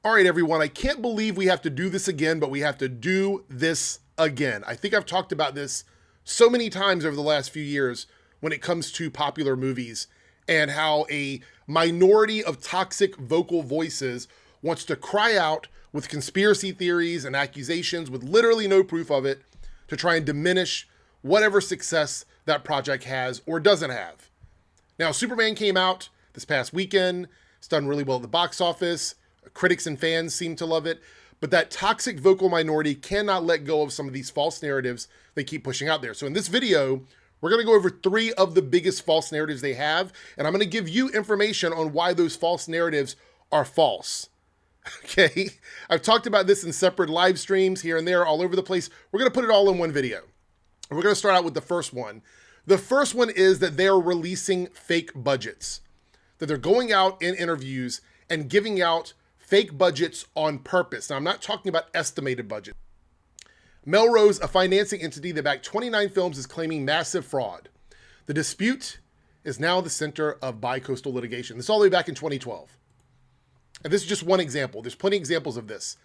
All right, everyone, I can't believe we have to do this again, but we have to do this again. I think I've talked about this so many times over the last few years when it comes to popular movies and how a minority of toxic vocal voices wants to cry out with conspiracy theories and accusations with literally no proof of it to try and diminish whatever success that project has or doesn't have. Now, Superman came out this past weekend. It's done really well at the box office. Critics and fans seem to love it. But that toxic vocal minority cannot let go of some of these false narratives they keep pushing out there. So in this video, we're going to go over 3 of the biggest false narratives they have. And I'm going to give you information on why those false narratives are false. Okay? I've talked about this in separate live streams here and there all over the place. We're going to put it all in one video. We're going to start out with the first one. The first one is that they're releasing fake budgets. That they're going out in interviews and giving out fake budgets on purpose. Now, I'm not talking about estimated budget. Melrose, a financing entity that backed 29 films, is claiming massive fraud. The dispute is now the center of bi-coastal litigation. This is all the way back in 2012. And this is just one example. There's plenty of examples of this.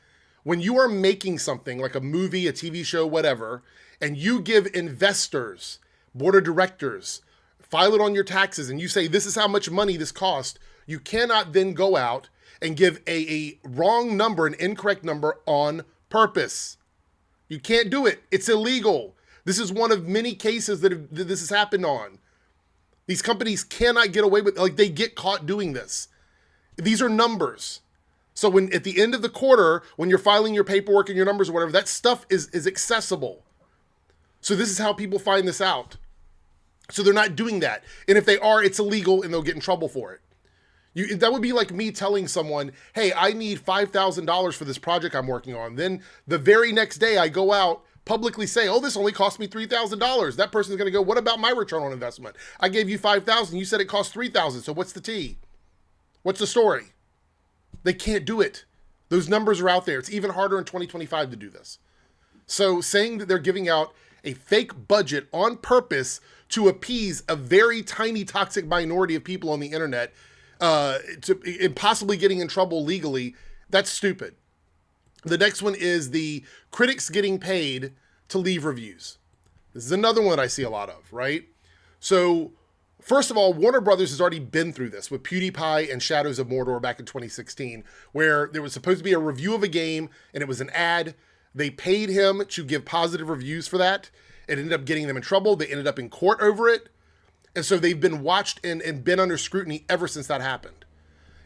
When you are making something like a movie, a TV show, whatever, and you give investors, board of directors, file it on your taxes, and you say, this is how much money this cost, you cannot then go out and give a wrong number, an incorrect number on purpose. You can't do it. It's illegal. This is one of many cases that this has happened on. These companies cannot get away with, like, they get caught doing this. These are numbers. So when at the end of the quarter, when you're filing your paperwork and your numbers or whatever, that stuff is accessible. So this is how people find this out. So they're not doing that. And if they are, it's illegal and they'll get in trouble for it. That would be like me telling someone, hey, I need $5,000 for this project I'm working on. Then the very next day I go out, publicly say, oh, this only cost me $3,000. That person's going to go, what about my return on investment? I gave you $5,000. You said it cost $3,000. So what's the tea? What's the story? They can't do it. Those numbers are out there. It's even harder in 2025 to do this. So saying that they're giving out a fake budget on purpose to appease a very tiny toxic minority of people on the internet, to possibly getting in trouble legally, that's stupid. The next one is the critics getting paid to leave reviews. This is another one that I see a lot of, right? So first of all, Warner Brothers has already been through this with PewDiePie and Shadows of Mordor back in 2016, where there was supposed to be a review of a game and it was an ad. They paid him to give positive reviews for that. It ended up getting them in trouble. They ended up in court over it. And so they've been watched and been under scrutiny ever since that happened.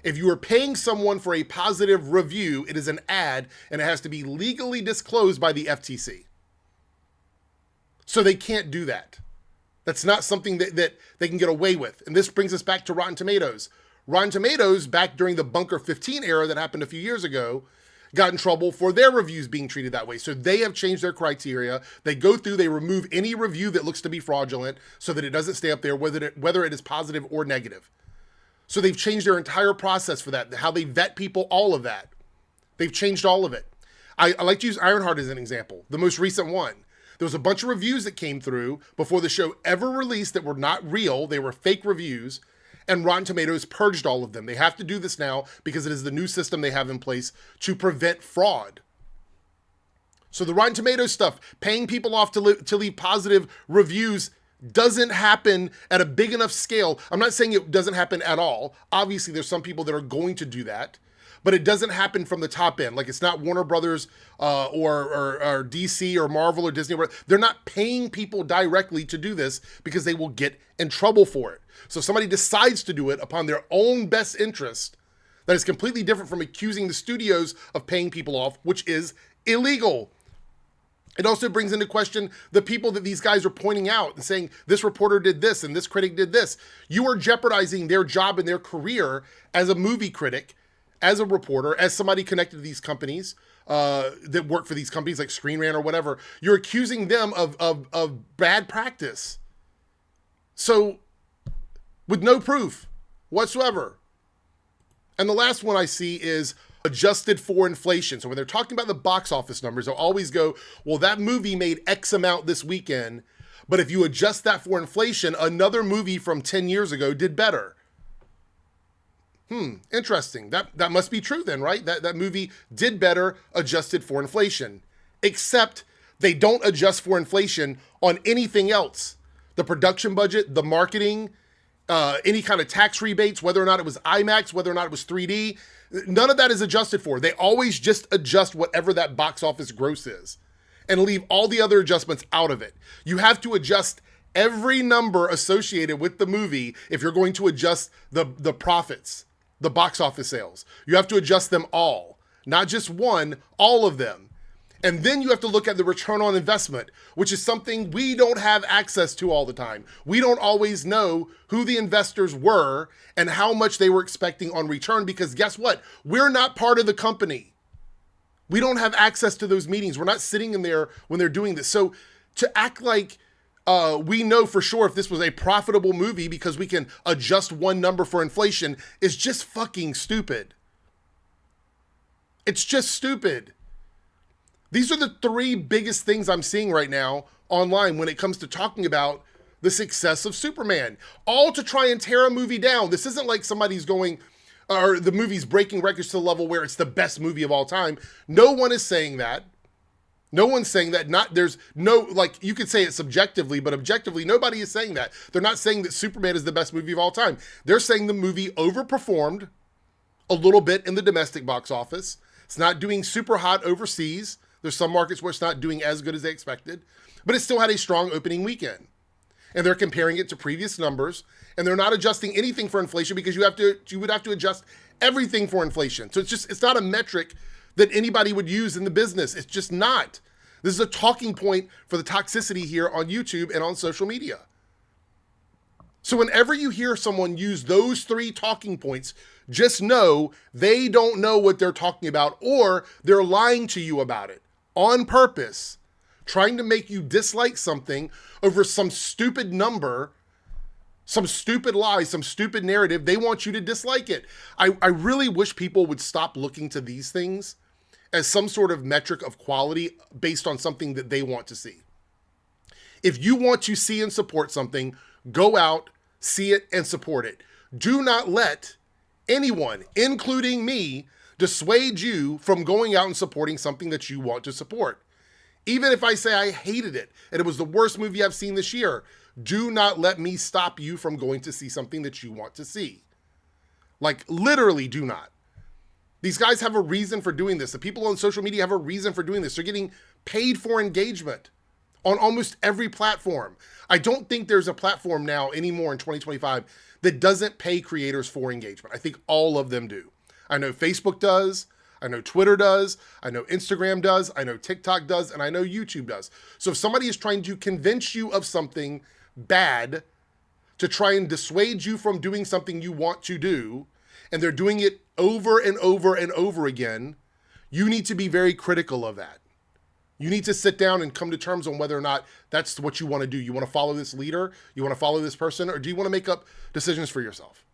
If you are paying someone for a positive review, it is an ad and it has to be legally disclosed by the FTC. So they can't do that. That's not something that they can get away with. And this brings us back to Rotten Tomatoes. Rotten Tomatoes, back during the Bunker 15 era that happened a few years ago, got in trouble for their reviews being treated that way. So they have changed their criteria. They go through, they remove any review that looks to be fraudulent so that it doesn't stay up there, whether it is positive or negative. So they've changed their entire process for that, how they vet people, all of that. They've changed all of it. I like to use Ironheart as an example, the most recent one. There was a bunch of reviews that came through before the show ever released that were not real. They were fake reviews. And Rotten Tomatoes purged all of them. They have to do this now because it is the new system they have in place to prevent fraud. So the Rotten Tomatoes stuff, paying people off to leave positive reviews, doesn't happen at a big enough scale. I'm not saying it doesn't happen at all. Obviously, there's some people that are going to do that, but it doesn't happen from the top end. Like, it's not Warner Brothers or DC or Marvel or Disney. They're not paying people directly to do this because they will get in trouble for it. So if somebody decides to do it upon their own best interest, that is completely different from accusing the studios of paying people off, which is illegal. It also brings into question the people that these guys are pointing out and saying, this reporter did this and this critic did this. You are jeopardizing their job and their career as a movie critic, as a reporter, as somebody connected to these companies that work for these companies like Screen Rant or whatever. You're accusing them of bad practice. So, with no proof whatsoever. And the last one I see is adjusted for inflation. So when they're talking about the box office numbers, they'll always go, well, that movie made X amount this weekend, but if you adjust that for inflation, another movie from 10 years ago did better. Interesting. That must be true then, right? That movie did better adjusted for inflation. Except they don't adjust for inflation on anything else. The production budget, the marketing, any kind of tax rebates, whether or not it was IMAX, whether or not it was 3D, none of that is adjusted for. They always just adjust whatever that box office gross is and leave all the other adjustments out of it. You have to adjust every number associated with the movie if you're going to adjust the profits, the box office sales. You have to adjust them all, not just one, all of them. And then you have to look at the return on investment, which is something we don't have access to all the time. We don't always know who the investors were and how much they were expecting on return, because guess what? We're not part of the company. We don't have access to those meetings. We're not sitting in there when they're doing this. So to act like we know for sure if this was a profitable movie because we can adjust one number for inflation is just fucking stupid. It's just stupid. These are the three biggest things I'm seeing right now online when it comes to talking about the success of Superman, all to try and tear a movie down. This isn't like somebody's going, or the movie's breaking records to the level where it's the best movie of all time. No one is saying that. No one's saying that. There's no, like, you could say it subjectively, but objectively, nobody is saying that. They're not saying that Superman is the best movie of all time. They're saying the movie overperformed a little bit in the domestic box office. It's not doing super hot overseas. There's some markets where it's not doing as good as they expected, but it still had a strong opening weekend. And they're comparing it to previous numbers, and they're not adjusting anything for inflation because you would have to adjust everything for inflation. So it's not a metric that anybody would use in the business. It's just not. This is a talking point for the toxicity here on YouTube and on social media. So whenever you hear someone use those three talking points, just know they don't know what they're talking about, or they're lying to you about it on purpose, trying to make you dislike something over some stupid number, some stupid lie, some stupid narrative. They want you to dislike it. I really wish people would stop looking to these things as some sort of metric of quality based on something that they want to see. If you want to see and support something, go out, see it, and support it. Do not let anyone, including me, dissuade you from going out and supporting something that you want to support. Even if I say I hated it and it was the worst movie I've seen this year, do not let me stop you from going to see something that you want to see. Like, literally do not. These guys have a reason for doing this. The people on social media have a reason for doing this. They're getting paid for engagement on almost every platform. I don't think there's a platform now anymore in 2025 that doesn't pay creators for engagement. I think all of them do. I know Facebook does. I know Twitter does. I know Instagram does. I know TikTok does. And I know YouTube does. So if somebody is trying to convince you of something bad to try and dissuade you from doing something you want to do, and they're doing it over and over and over again, you need to be very critical of that. You need to sit down and come to terms on whether or not that's what you want to do. You want to follow this leader? You want to follow this person? Or do you want to make up decisions for yourself?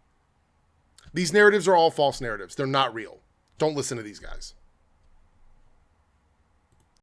These narratives are all false narratives. They're not real. Don't listen to these guys.